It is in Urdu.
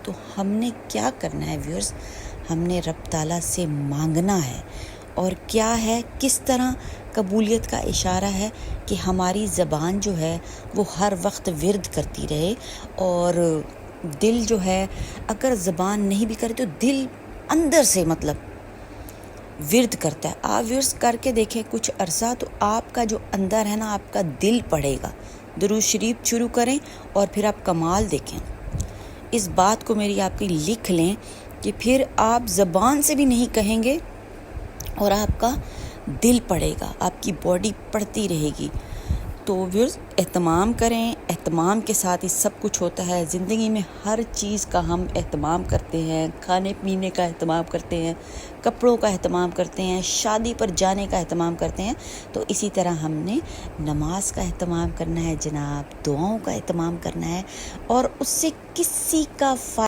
تو ہم نے کیا کرنا ہے ویورز، ہم نے رب تعالیٰ سے مانگنا ہے. اور کیا ہے، کس طرح قبولیت کا اشارہ ہے کہ ہماری زبان جو ہے وہ ہر وقت ورد کرتی رہے، اور دل جو ہے اگر زبان نہیں بھی کرے تو دل اندر سے ورد کرتا ہے. آپ ویورز کر کے دیکھیں کچھ عرصہ، تو آپ کا جو اندر ہے نا، آپ کا دل پڑے گا. درود شریف شروع کریں اور پھر آپ کمال دیکھیں. اس بات کو میری آپ کی لکھ لیں کہ پھر آپ زبان سے بھی نہیں کہیں گے اور آپ کا دل پڑے گا، آپ کی باڈی پڑتی رہے گی. تو ویورز اہتمام کریں، اہتمام کے ساتھ ہی سب کچھ ہوتا ہے. زندگی میں ہر چیز کا ہم اہتمام کرتے ہیں، کھانے پینے کا اہتمام کرتے ہیں، کپڑوں کا اہتمام کرتے ہیں، شادی پر جانے کا اہتمام کرتے ہیں. تو اسی طرح ہم نے نماز کا اہتمام کرنا ہے جناب، دعاؤں کا اہتمام کرنا ہے، اور اس سے کسی کا